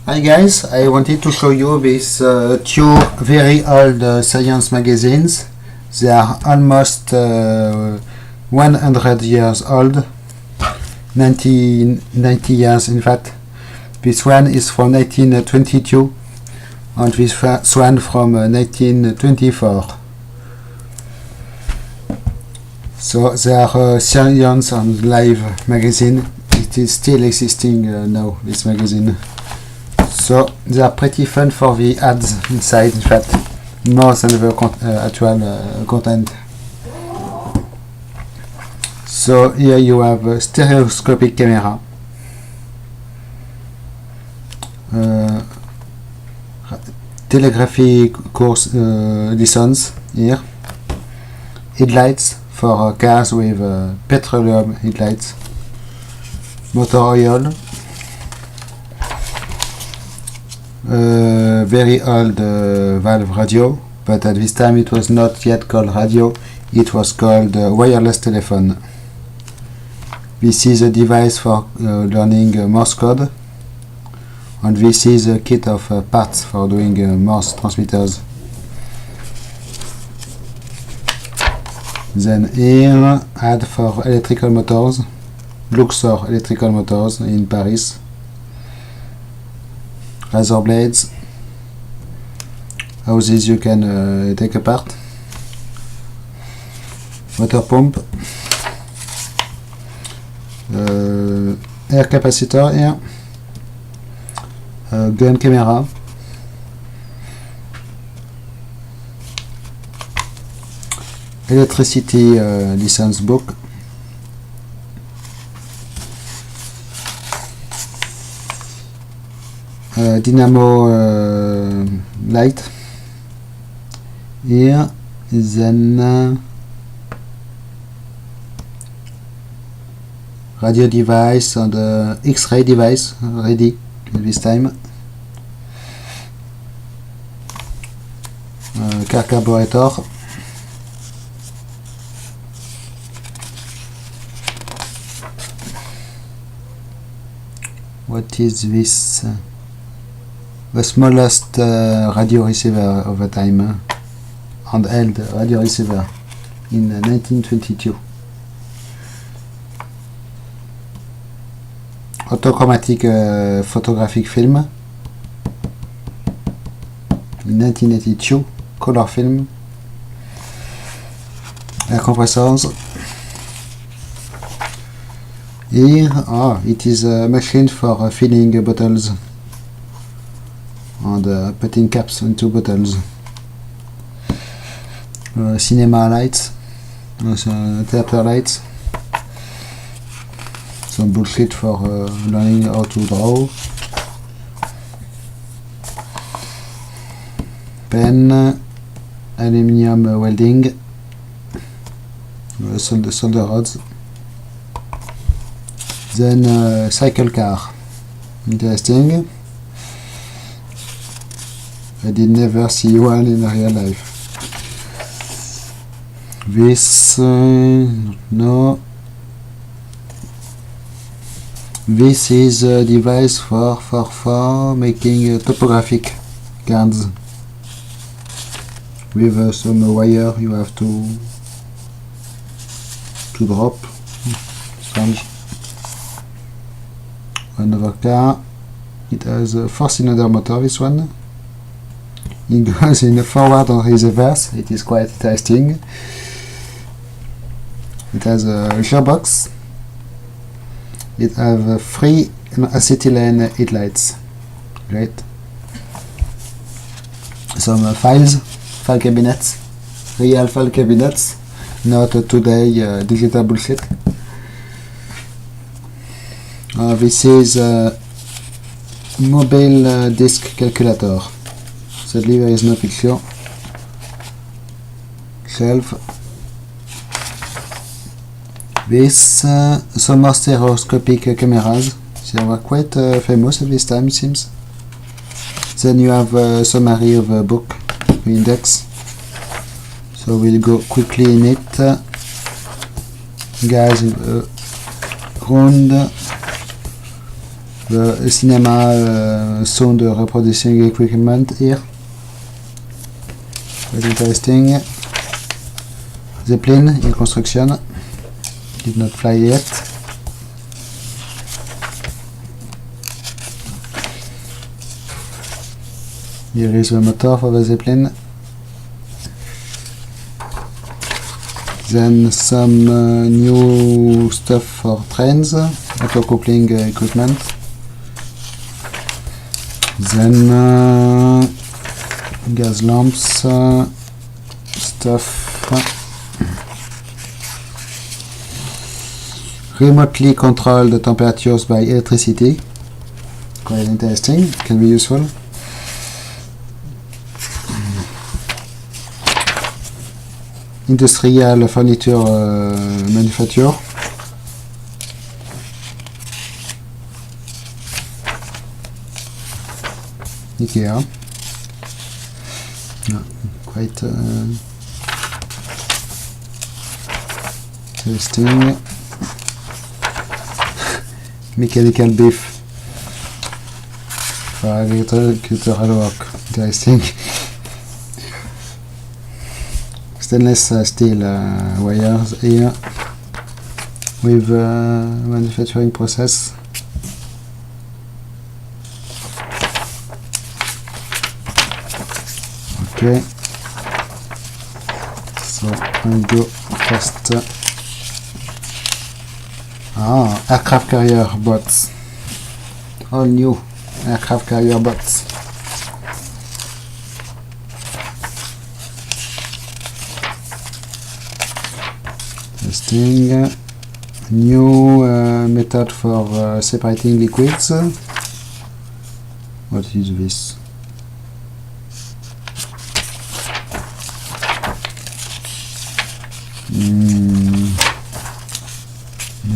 Hi guys, I wanted to show you these two very old science magazines. They are almost 100 years old, 90 years in fact. This one is from 1922 and this one from 1924. So they are science and life magazine. It is still existing now, this magazine. So they are pretty fun for the ads inside, in fact, more than the actual content. So here you have a stereoscopic camera, telegraphy course lessons here, headlights for cars with petroleum headlights, motor oil, very old valve radio, but at this time it was not yet called radio, it was called wireless telephone. This is a device for learning Morse code, and this is a kit of parts for doing Morse transmitters. Then here, ad for electrical motors, Luxor electrical motors in Paris. Razor blades, houses you can take apart, water pump, air capacitor here, gun camera, electricity license book, dynamo light here, then radio device and X-ray device ready this time, car carburetor, what is this? The smallest radio receiver of the time, handheld radio receiver in 1922. Autochromatic photographic film in 1982, color film, air compressors. Here, it is a machine for filling bottles and putting caps into bottles. Cinema lights, theater lights, some bullshit for learning how to draw, pen, aluminium welding, solder rods, then cycle car, interesting. I did never see one in real life. This, no. This is a device for making topographic cards. With some wire you have to drop. Strange. Another car. It has a 4-cylinder motor, this one. It goes in forward and reverse. It is quite interesting. It has a gearbox. It has 3 acetylene headlights. Great. Some file cabinets, real file cabinets, not today digital bullshit. This is a mobile disk calculator. Sadly there is no picture. Shelf. This some more stereoscopic cameras. They were quite famous at this time, it seems. Then you have a summary of a book, index. So we'll go quickly in it. Guys, round The cinema sound reproducing equipment here. Very interesting. Zeppelin in construction. Did not fly yet. Here is the motor for the Zeppelin. Then some new stuff for trains, auto-coupling equipment. Then gas lamps, stuff. Remotely control the temperatures by electricity. Quite interesting, can be useful. Industrial furniture manufacture. IKEA. No, quite interesting. Mechanical beef for agricultural work. Interesting. Stainless steel wires here with manufacturing process. Okay, so I go first. Aircraft carrier bots. All new aircraft carrier bots. Testing. New method for separating liquids. What is this?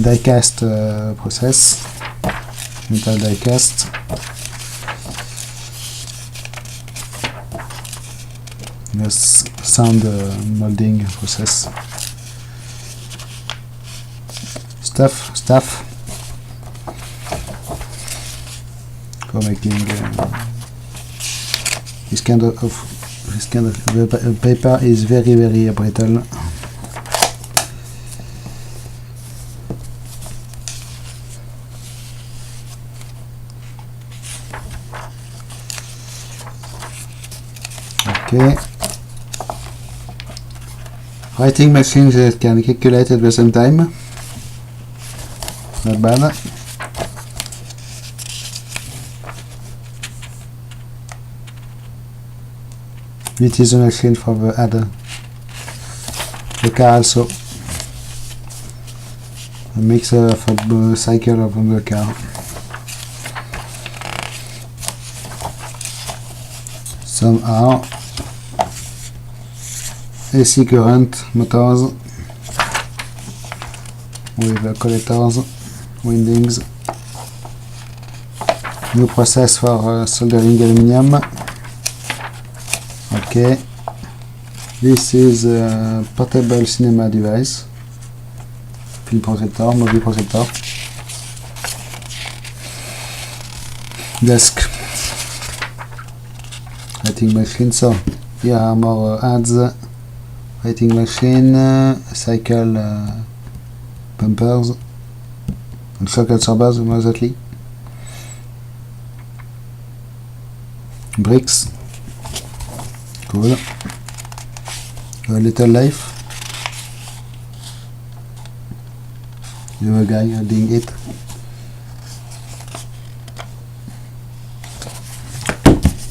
Die-cast process, metal die-cast. Yes, sound molding process. Stuff for making this kind of paper is very brittle. Okay. Writing machines that can calculate at the same time. Not bad. It is a machine for the other. The car also. A mixer for the cycle of the car. Some are AC current motors with collectors, windings. New process for soldering aluminium. Okay, this is a portable cinema device, film projector, movie projector, desk, writing machine. So here are more ads. Writing machine, cycle pumpers, and shock absorbers mostly. Bricks. Cool. A little life. You a guy holding it.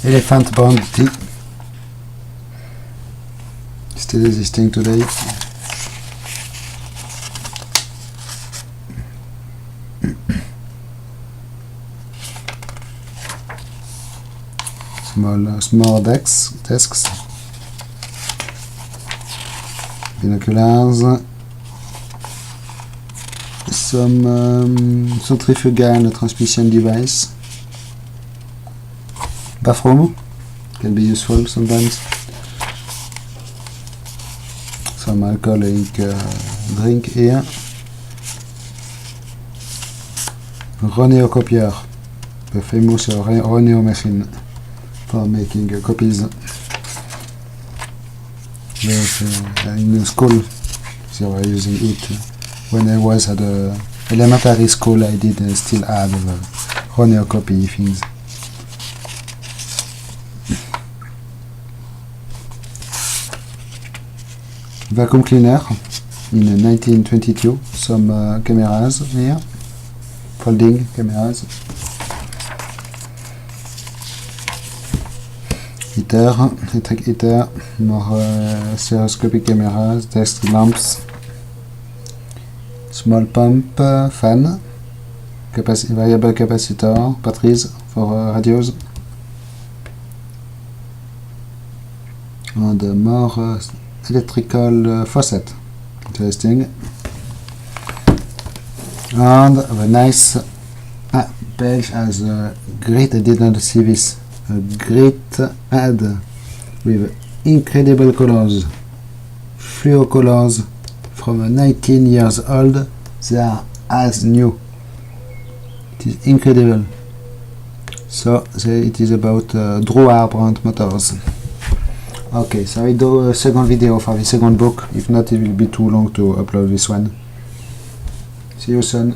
Elephant bounty. Still existing today. Small desks, binoculars, some centrifugal transmission device, bathroom, can be useful sometimes, some alcoholic drink here, Roneo copier, the famous Roneo machine for making copies. But, in school they were using it. When I was at the elementary school, I did still have Roneo copy things. Vacuum cleaner in 1922. Some cameras here, folding cameras. Heater, electric heater, more stereoscopic cameras, desk lamps, small pump, fan, variable capacitor, batteries for radios, and more electrical faucet. Interesting. And the nice page has a great, I didn't see this, a great ad with incredible colors, fluo colors from 19 years old. They are as new. It is incredible. So it is about Drouhard brand motors. Okay, so I do a second video for the second book. If not, it will be too long to upload this one. See you soon.